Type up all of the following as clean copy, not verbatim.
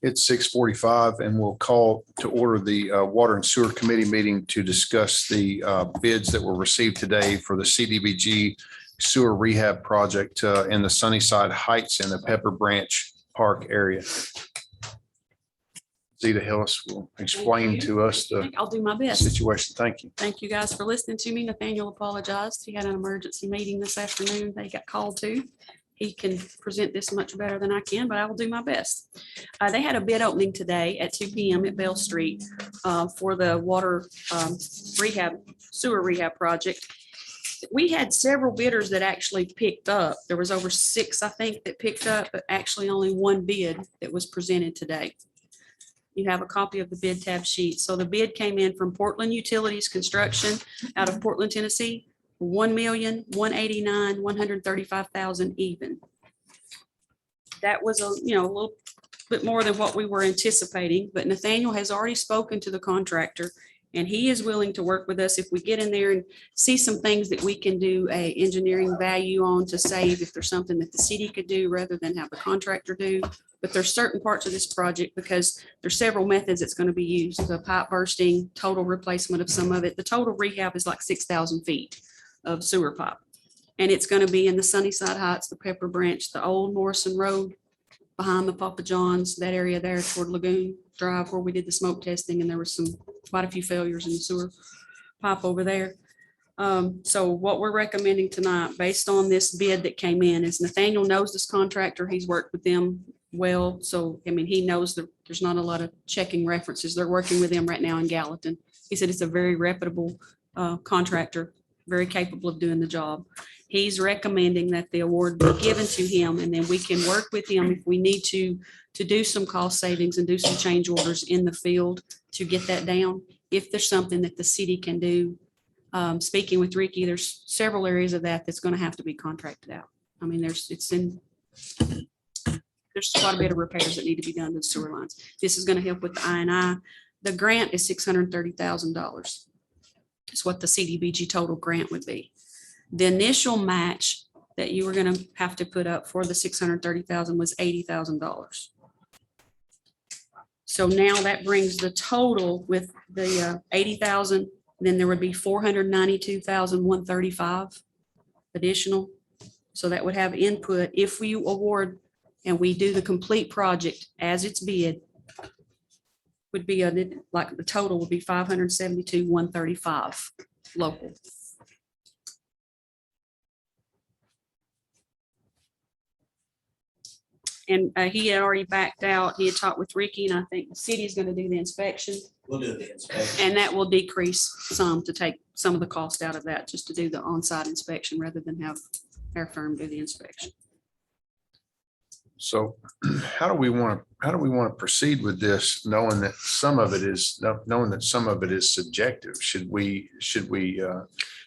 It's 6:45 and we'll call to order the Water and Sewer Committee meeting to discuss the bids that were received today for the CDBG sewer rehab project in the Sunnyside Heights and the Pepper Branch Park area. Zeta Hillis will explain to us the I'll do my best. situation. Thank you. Thank you guys for listening to me. Nathaniel apologized. He had an emergency meeting this afternoon that he got called to. He can present this much better than I can, but I will do my best. They had a bid opening today at 2 p.m. at Bell Street for the water sewer rehab project. We had several bidders that actually picked up. There was over 6, I think, that picked up, but actually only one bid that was presented today. You have a copy of the bid tab sheet. So the bid came in from Portland Utilities Construction out of Portland, Tennessee, $1,189,135,000 even. That was a little bit more than what we were anticipating, but Nathaniel has already spoken to the contractor and he is willing to work with us if we get in there and see some things that we can do a engineering value on to save if there's something that the city could do rather than have the contractor do. But there's certain parts of this project because there's several methods it's going to be used. The pipe bursting, total replacement of some of it. The total rehab is like 6,000 feet of sewer pipe. And it's going to be in the Sunnyside Heights, the Pepper Branch, the old Morrison Road behind the Papa John's, that area there toward Lagoon Drive where we did the smoke testing and there was quite a few failures in the sewer pipe over there. So what we're recommending tonight, based on this bid that came in, is Nathaniel knows this contractor. He's worked with them well. So, I mean, he knows that there's not a lot of checking references. They're working with them right now in Gallatin. He said it's a very reputable contractor, very capable of doing the job. He's recommending that the award be given to him and then we can work with him if we need to do some cost savings and do some change orders in the field to get that down. If there's something that the city can do, speaking with Ricky, there's several areas of that that's going to have to be contracted out. I mean, there's quite a bit of repairs that need to be done to the sewer lines. This is going to help with the I&I. The grant is $630,000. It's what the CDBG total grant would be. The initial match that you were going to have to put up for the $630,000 was $80,000. So now that brings the total with the 80,000. Then there would be 492,135 additional. So that would have input if we award and we do the complete project as it's bid, would be like the total would be 572,135 local. And he had already backed out. He had talked with Ricky, and I think the city is going to do the inspection. We'll do the inspection. And that will decrease some to take some of the cost out of that, just to do the on-site inspection rather than have our firm do the inspection. So how do we want to proceed with this, knowing that some of it is subjective? Should we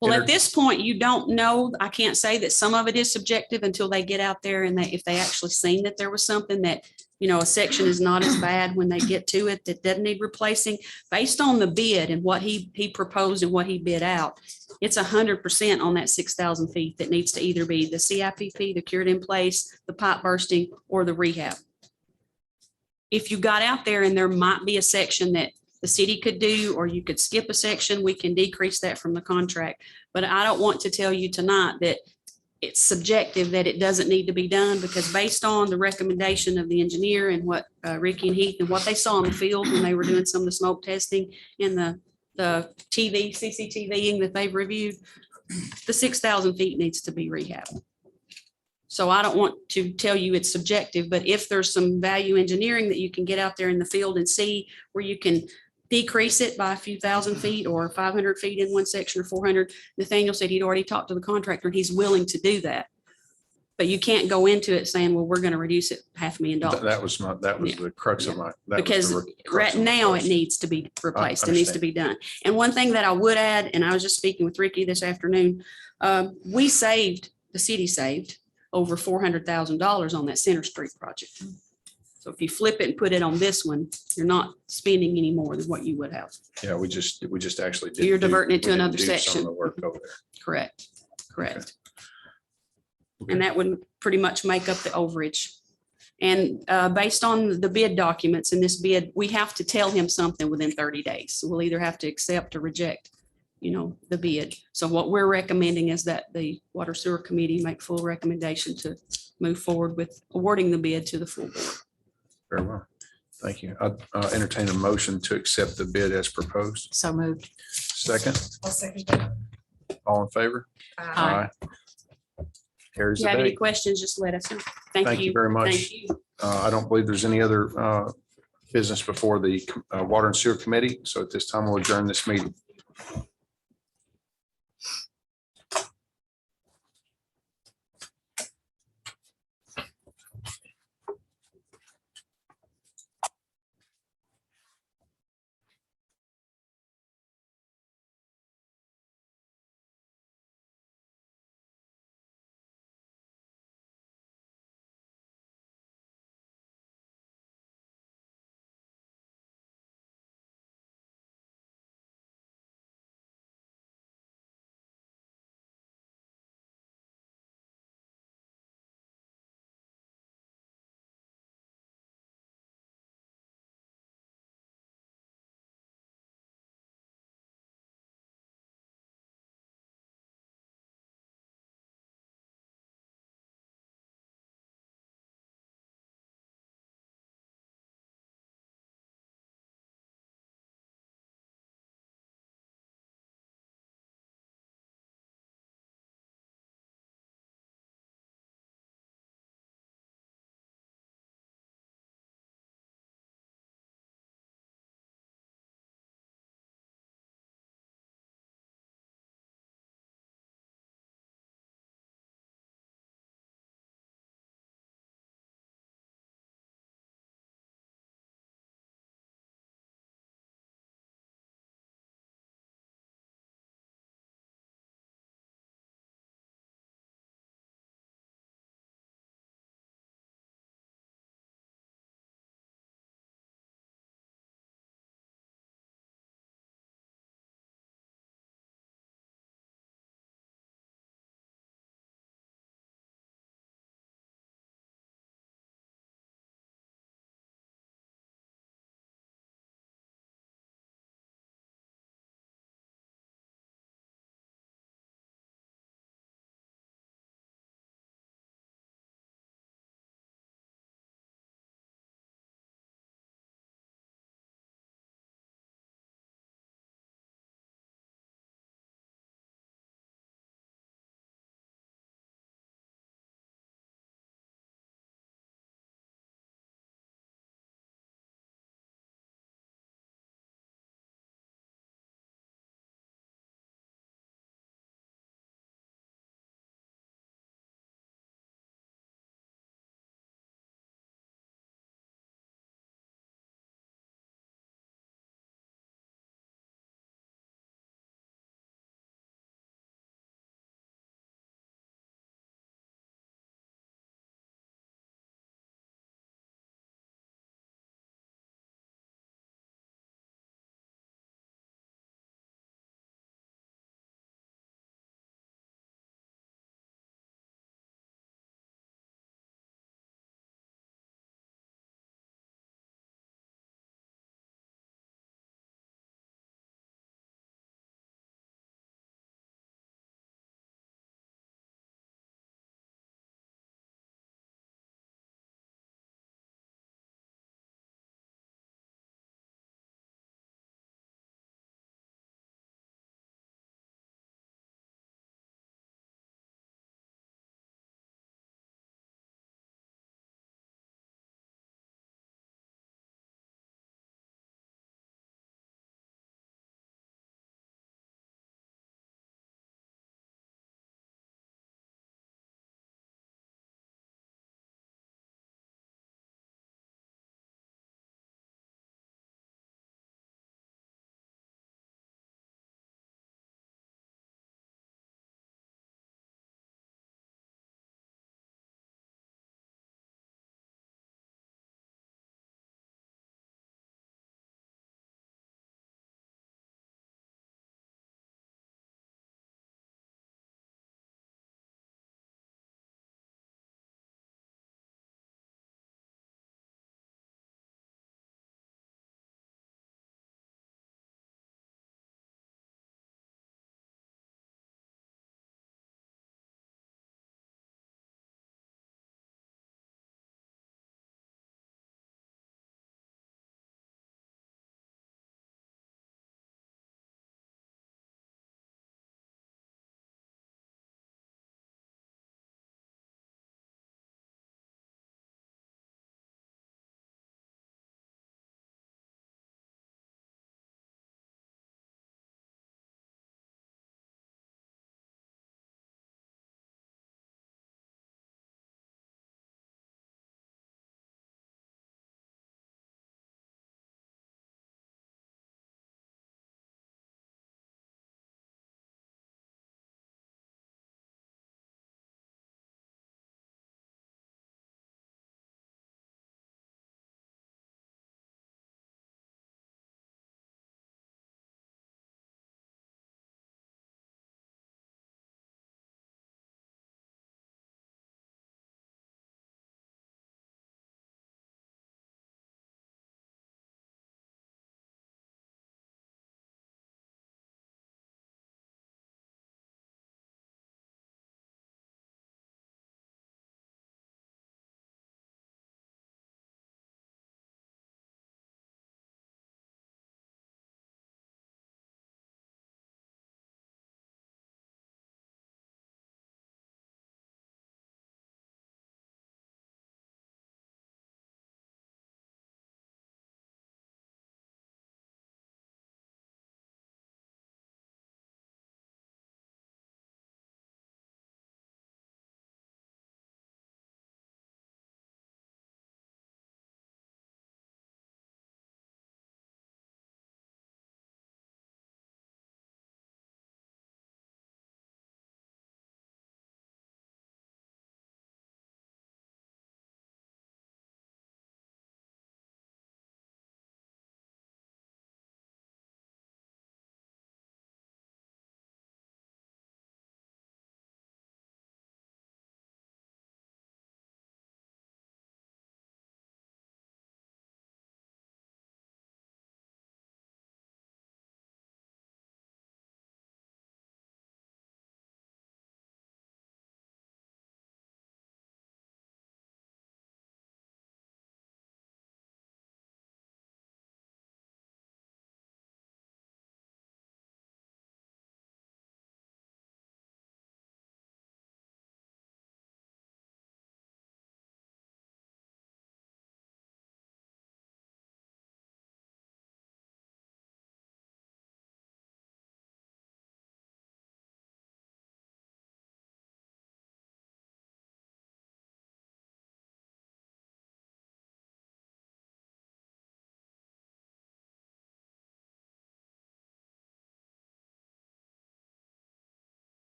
Well, at this point, you don't know. I can't say that some of it is subjective until they get out there and if they actually seen that there was something that, a section is not as bad when they get to it that doesn't need replacing. Based on the bid and what he proposed and what he bid out, it's 100% on that 6,000 feet that needs to either be the CIPP, the cured in place, the pipe bursting, or the rehab. If you got out there and there might be a section that the city could do, or you could skip a section, we can decrease that from the contract. But I don't want to tell you tonight that it's subjective, that it doesn't need to be done, because based on the recommendation of the engineer and what Ricky and Heath and what they saw in the field when they were doing some of the smoke testing and the CCTVing that they've reviewed, the 6,000 feet needs to be rehabbed. So I don't want to tell you it's subjective, but if there's some value engineering that you can get out there in the field and see where you can decrease it by a few thousand feet or 500 feet in one section or 400, Nathaniel said he'd already talked to the contractor and he's willing to do that. But you can't go into it saying, well, we're going to reduce it $500,000. That was the crux of my. Because right now it needs to be replaced. It needs to be done. And one thing that I would add, and I was just speaking with Ricky this afternoon, the city saved over $400,000 on that Center Street project. So if you flip it and put it on this one, you're not spending any more than what you would have. Yeah, we just actually did. You're diverting it to another section. Work over there. Correct. And that would pretty much make up the overage. And based on the bid documents in this bid, we have to tell him something within 30 days. So we'll either have to accept or reject, the bid. So what we're recommending is that the Water Sewer Committee make full recommendation to move forward with awarding the bid to the full board. Very well. Thank you. I entertain a motion to accept the bid as proposed. So moved. Second, I'll second that. all in favor? Aye. Carries If you the have any day. questions, just let us know. Thank you very much. Thank you. I don't believe there's any other business before the Water and Sewer Committee. So at this time, we'll adjourn this meeting.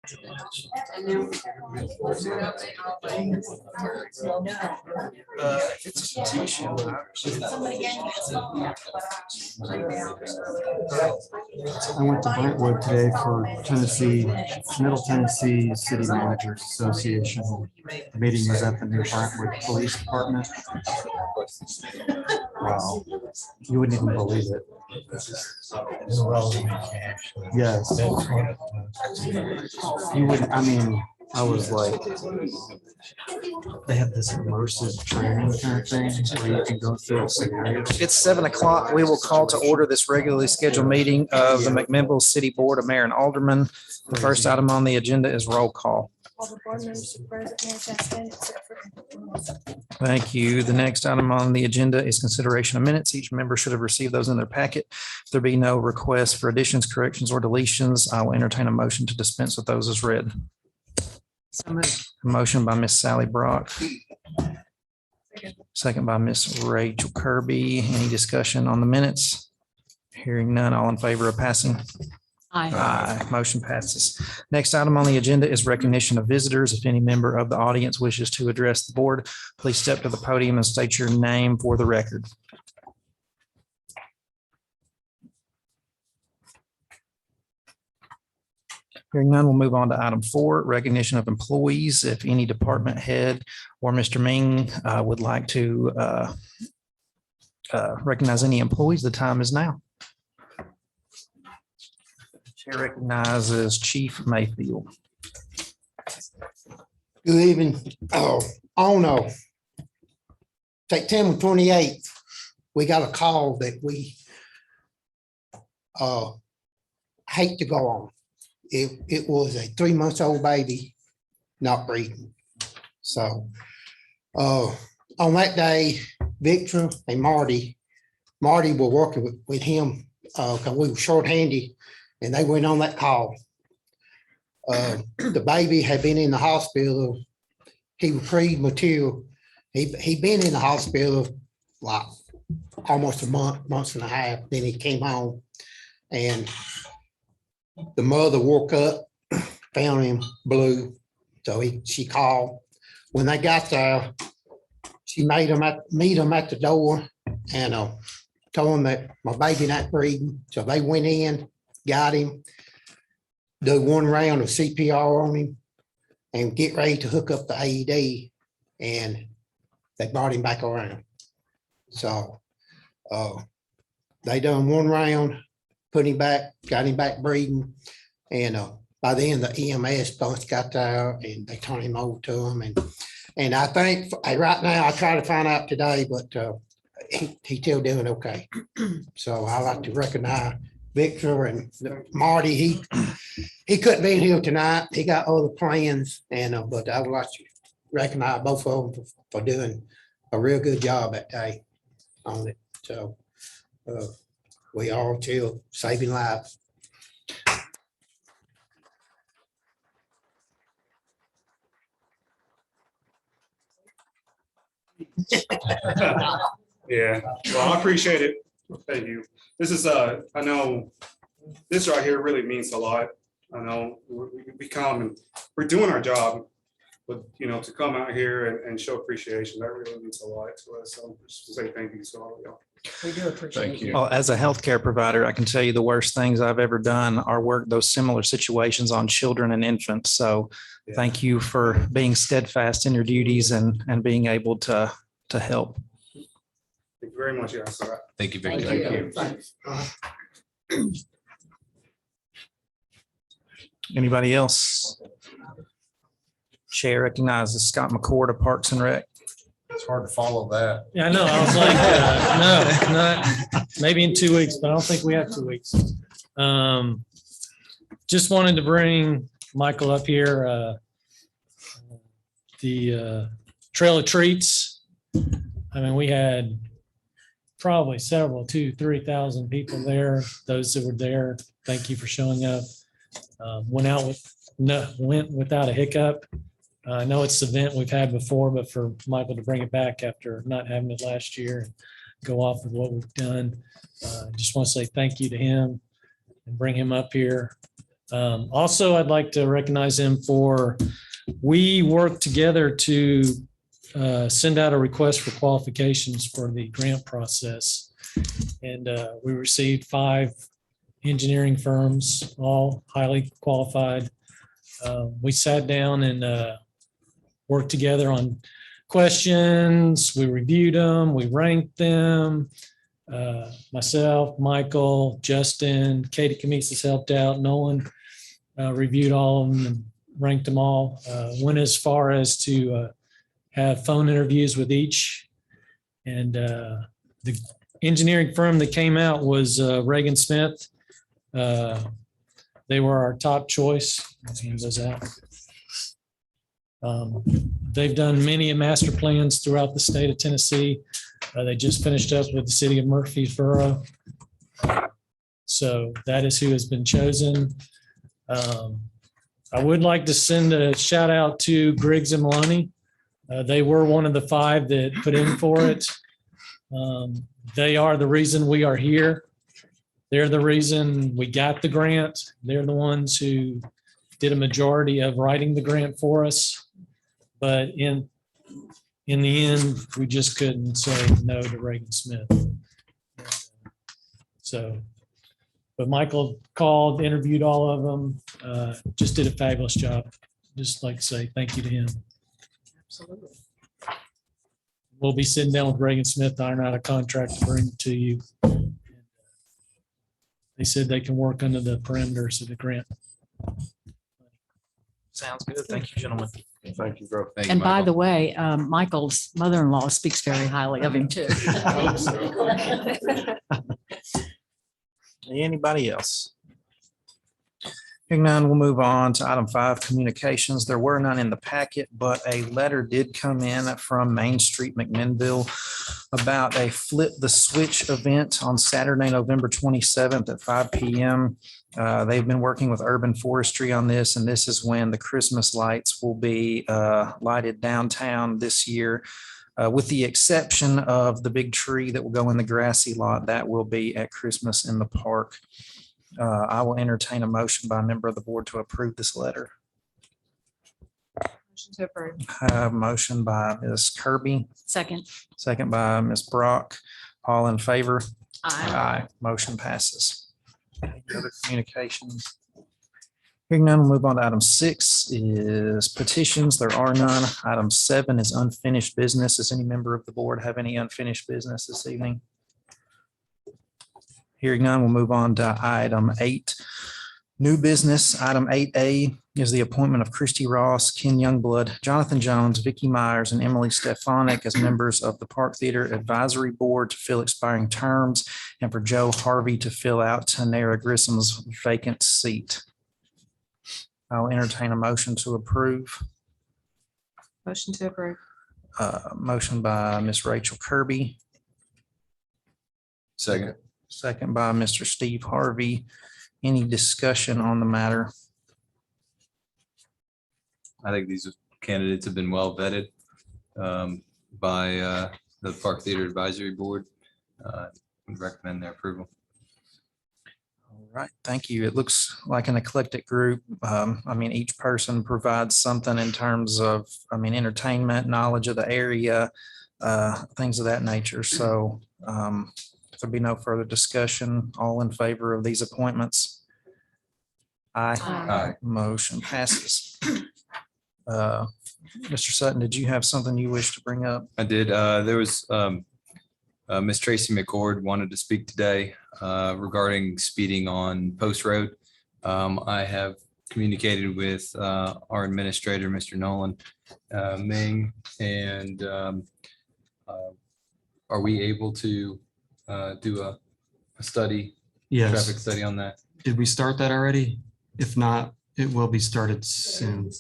It's a petition. I went to Brentwood today for Middle Tennessee City Managers Association. The meeting was at the new Brentwood Police Department. Wow, you wouldn't even believe it. Yes. You wouldn't, I mean, I was like, they have this immersive training kind of thing where you can go through scenarios. It's 7 o'clock. We will call to order this regularly scheduled meeting of the McMinnville City Board of Mayor and Aldermen. The first item on the agenda is roll call. All the board members are present, Mayor Chastain, except for. Thank you. The next item on the agenda is consideration of minutes. Each member should have received those in their packet. If there be no requests for additions, corrections, or deletions, I will entertain a motion to dispense with those as read. Motion by Miss Sally Brock. Second by Miss Rachel Kirby. Any discussion on the minutes? Hearing none, all in favor of passing? Aye. Motion passes. Next item on the agenda is recognition of visitors. If any member of the audience wishes to address the board, please step to the podium and state your name for the record. Hearing none, we'll move on to item 4, recognition of employees. If any department head or Mr. Ming would like to recognize any employees, the time is now. Chair recognizes Chief Mayfield. Good evening. On September 28th, we got a call that we hate to go on. It was a 3-month-old baby not breathing. So on that day, Victor and Marty were working with him because we were shorthanded, and they went on that call. The baby had been in the hospital. He was premature. He'd been in the hospital like almost a month and a half. Then he came home, and the mother woke up, found him blue. So she called. When they got there, she made him meet him at the door and told him that my baby not breathing. So they went in, got him, do 1 round of CPR on him, and get ready to hook up the AED. And they brought him back around. So they done 1 round, put him back, got him back breathing. And by then the EMS bus got there and they turned him over to him. And I think right now, I try to find out today, but he's still doing okay. So I like to recognize Victor and Marty. He couldn't be here tonight. He got other plans, and but I would like to recognize both of them for doing a real good job that day on it. So we all still saving lives. Yeah, well, I appreciate it. Thank you. This is, I know this right here really means a lot. I know we come and we're doing our job, but to come out here and show appreciation, that really means a lot to us. So just to say thank you to all of y'all. We do appreciate Thank you. Well, as a healthcare provider, I can tell you the worst things I've ever done are work those similar situations on children and infants. So Yeah. thank you for being steadfast in your duties and being able to help. Thank you very much, guys. Thank you, Thank Victor. you. Anybody else? Chair recognizes Scott McCord of Parks and Rec. It's hard to follow that. Yeah, I know. I was like, no, not maybe in 2 weeks, but I don't think we have 2 weeks. Just wanted to bring Michael up here. The Trail of Treats. I mean, we had probably several, 2,000-3,000 people there. Those that were there, thank you for showing up. Went without a hiccup. I know it's an event we've had before, but for Michael to bring it back after not having it last year and go off with what we've done, just want to say thank you to him and bring him up here. Also, I'd like to recognize him for, we worked together to send out a request for qualifications for the grant process. And we received 5 engineering firms, all highly qualified. We sat down and worked together on questions. We reviewed them, we ranked them. Myself, Michael, Justin, Katie Camises helped out. Nolan reviewed all of them and ranked them all. Went as far as to have phone interviews with each. And the engineering firm that came out was Reagan Smith. They were our top choice. His hand goes out. They've done many master plans throughout the state of Tennessee. They just finished up with the city of Murfreesboro. So that is who has been chosen. I would like to send a shout out to Griggs and Maloney. They were one of the 5 that put in for it. They are the reason we are here. They're the reason we got the grant. They're the ones who did a majority of writing the grant for us. But in the end, we just couldn't say no to Reagan Smith. So, but Michael called, interviewed all of them, just did a fabulous job. Just like to say thank you to him. Absolutely. We'll be sitting down with Reagan Smith to iron out a contract to bring to you. They said they can work under the parameters of the grant. Sounds good. Thank you, gentlemen. Thank you, bro. And by the way, Michael's mother-in-law speaks very highly of him too. Anybody else? Hearing none, we'll move on to item 5, communications. There were none in the packet, but a letter did come in from Main Street, McMinnville, about a Flip the Switch event on Saturday, November 27th at 5 p.m. They've been working with Urban Forestry on this, and this is when the Christmas lights will be lighted downtown this year. With the exception of the big tree that will go in the grassy lot, that will be at Christmas in the park. I will entertain a motion by a member of the board to approve this letter. Motion to approve. I have a motion by Ms. Kirby, Second. second by Ms. Brock. All in favor? Aye. Motion passes. Any other communications? Hearing none, we'll move on to item 6 is petitions. There are none. Item 7 is unfinished business. Does any member of the board have any unfinished business this evening? Hearing none, we'll move on to item 8. New business. Item 8A is the appointment of Christy Ross, Ken Youngblood, Jonathan Jones, Vicky Myers, and Emily Stefanik as members of the Park Theater Advisory Board to fill expiring terms, and for Joe Harvey to fill out Tanara Grissom's vacant seat. I'll entertain a motion to approve. Motion to approve. Motion by Ms. Rachel Kirby, Second. second by Mr. Steve Harvey. Any discussion on the matter? I think these candidates have been well vetted by the Park Theater Advisory Board. Would recommend their approval. All right, thank you. It looks like an eclectic group. I mean, each person provides something in terms of, entertainment, knowledge of the area, things of that nature. So if there'll be no further discussion, all in favor of these appointments? Aye. Aye. Motion passes. Mr. Sutton, did you have something you wish to bring up? I did. There was Miss Tracy McCord wanted to speak today regarding speeding on Post Road. I have communicated with our administrator, Mr. Nolan Ming, and are we able to do a study, traffic Yes. study on that? Did we start that already? If not, it will be started soon.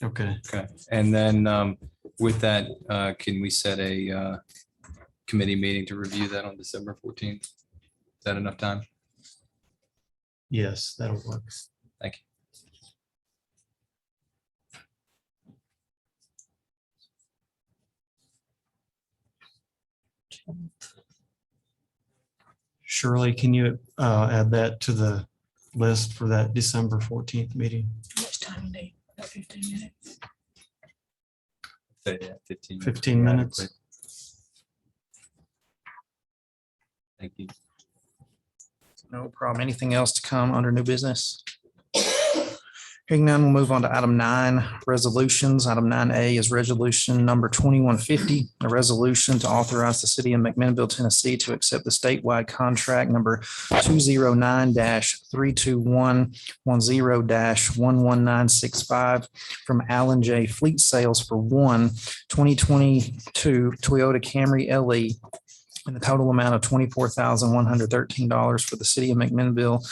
Okay. Okay. And then with that, can we set a committee meeting to review that on December 14th? Is that enough time? Yes, that'll work. Thank you. Shirley, can you add that to the list for that December 14th meeting. How much time you need? About 15 minutes. Say that, 15. 15 minutes. Thank you. No problem. Anything else to come under new business? Hearing none, we'll move on to item 9, resolutions. Item 9A is resolution number 2150, a resolution to authorize the city of McMinnville, Tennessee to accept the statewide contract number 209-32110-11965 from Allen J. Fleet Sales for one 2022 Toyota Camry LE in the total amount of $24,113 for the city of McMinnville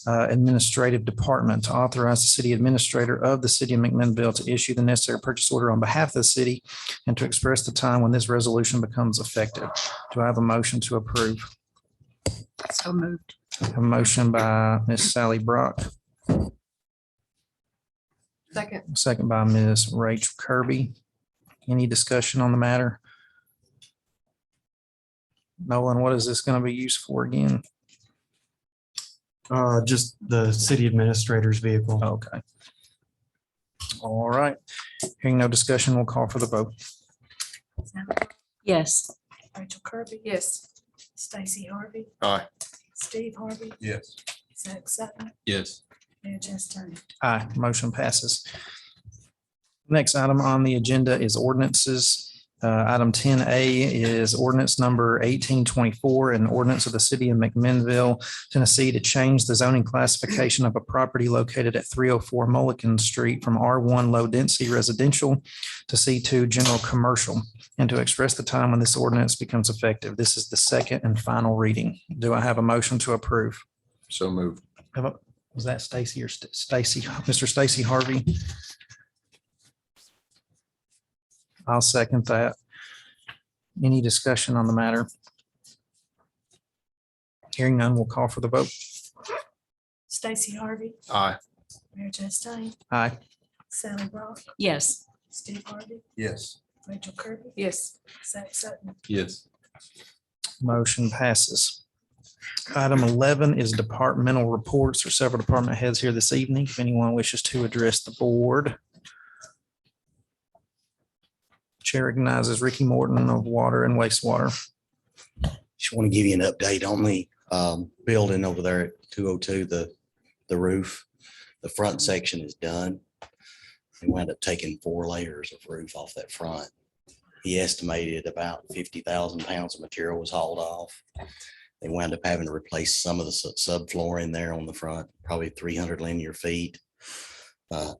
Administrative Department to authorize the city administrator of the city of McMinnville to issue the necessary purchase order on behalf of the city and to express the time when this resolution becomes effective. Do I have a motion to approve? So moved. A motion by Ms. Sally Brock, Second. second by Ms. Rachel Kirby. Any discussion on the matter? Nolan, what is this going to be used for again? Just the city administrator's vehicle. Okay. All right. Hearing no discussion, we'll call for the vote. Sally Brock, Yes. Rachel Kirby. Yes. Stacy Harvey. Aye. Steve Harvey. Yes. Zach Sutton. Yes. Mayor Chastity. Aye, motion passes. Next item on the agenda is ordinances. Item 10A is ordinance number 1824, an ordinance of the city of McMinnville, Tennessee to change the zoning classification of a property located at 304 Mulligan Street from R1 Low Density Residential to C2 General Commercial, and to express the time when this ordinance becomes effective. This is the second and final reading. Do I have a motion to approve? So moved. Was that Stacy or Stacy, Mr. Stacy Harvey? I'll second that. Any discussion on the matter? Hearing none, we'll call for the vote. Stacy Harvey. Aye. Mayor Chastity. Aye. Sally Brock. Yes. Steve Harvey. Yes. Rachel Kirby. Yes. Zach Sutton. Yes. Motion passes. Item 11 is departmental reports. There are several department heads here this evening. If anyone wishes to address the board. Chair recognizes Ricky Morton of Water and Wastewater. Just want to give you an update on the building over there at 202, the roof. The front section is done. We wound up taking 4 layers of roof off that front. He estimated about 50,000 pounds of material was hauled off. They wound up having to replace some of the subflooring there on the front, probably 300 linear feet.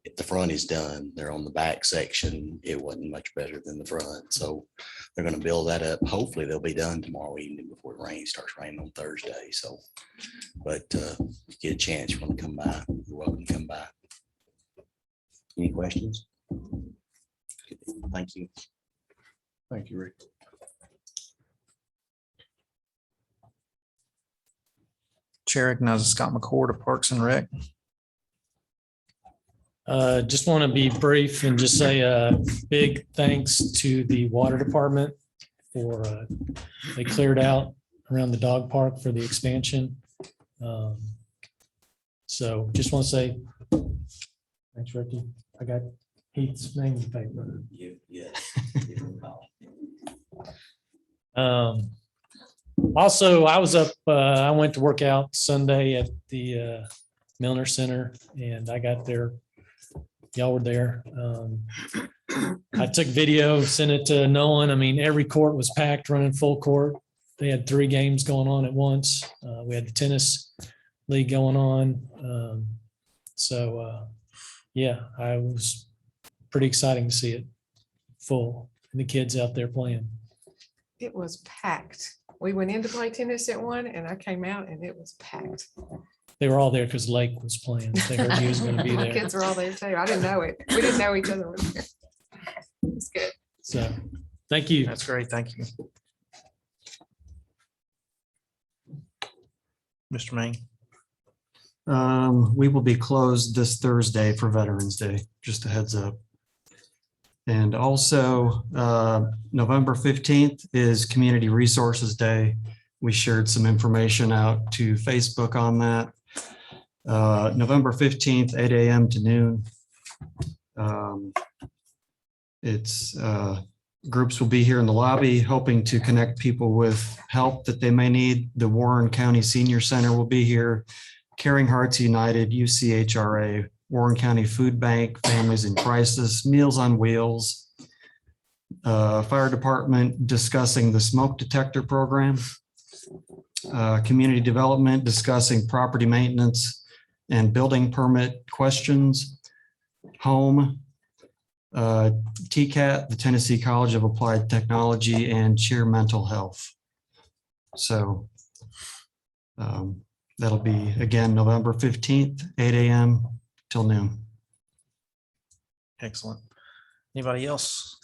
If the front is done, they're on the back section. It wasn't much better than the front. So they're going to build that up. Hopefully they'll be done tomorrow evening before it starts raining on Thursday. So, but if you get a chance, you want to come by, you're welcome to come by. Any questions? Thank you. Thank you, Rick. Chair recognizes Scott McCord of Parks and Rec. Just want to be brief and just say a big thanks to the water department for, they cleared out around the dog park for the expansion. So just want to say, thanks, Ricky. I got Heath's name in the paper. Also, I was up, I went to work out Sunday at the Milner Center and I got there. Y'all were there. I took video, sent it to Nolan. I mean, every court was packed, running full court. They had 3 games going on at once. We had the tennis league going on. Yeah, I was pretty exciting to see it full and the kids out there playing. It was packed. We went in to play tennis at 1 and I came out and it was packed. They were all there because Lake was playing. They heard he was going to be My there. kids were all there too. I didn't know it. We didn't know each other was there. It's good. So, thank you. That's great. Thank you. Mr. Main. We will be closed this Thursday for Veterans Day, just a heads up. And also, November 15th is Community Resources Day. We shared some information out to Facebook on that. November 15th, 8 a.m. to noon. It's groups will be here in the lobby, hoping to connect people with help that they may need. The Warren County Senior Center will be here. Caring Hearts United, UCHRA, Warren County Food Bank, Families in Crisis, Meals on Wheels, Fire Department discussing the smoke detector program, Community Development discussing property maintenance and building permit questions, Home, TCAT, the Tennessee College of Applied Technology, and Cheer Mental Health. So that'll be again November 15th, 8 a.m. till noon. Excellent. Anybody else?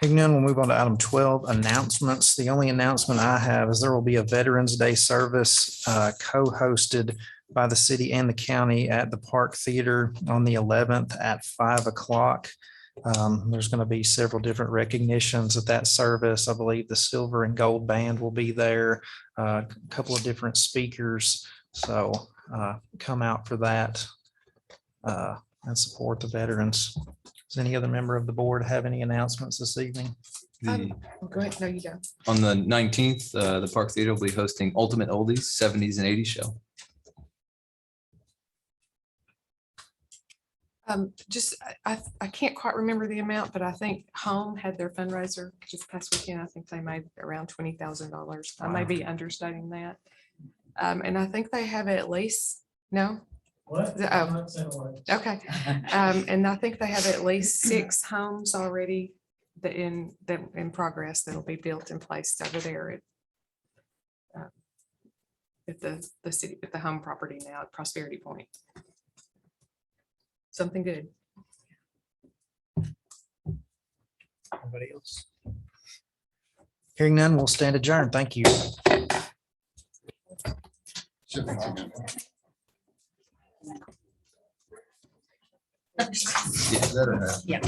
Hearing none, we'll move on to item 12, announcements. The only announcement I have is there will be a Veterans Day service co-hosted by the city and the county at the Park Theater on the 11th at 5 o'clock. There's going to be several different recognitions at that service. I believe the Silver and Gold Band will be there, a couple of different speakers. So come out for that and support the veterans. Does any other member of the board have any announcements this evening? Go ahead. No, you go. On the 19th, the Park Theater will be hosting Ultimate Oldies 70s and 80s show. I can't quite remember the amount, but I think Home had their fundraiser just past weekend. I think they made around $20,000. I may be understating that. And I think they have at least, no? What? Oh, okay. And I think they have at least 6 homes already that in progress that'll be built and placed over there at the city, at the home property now at Prosperity Point. Something good. Anybody else? Hearing none, we'll stand adjourned. Thank you. Better now. Yeah.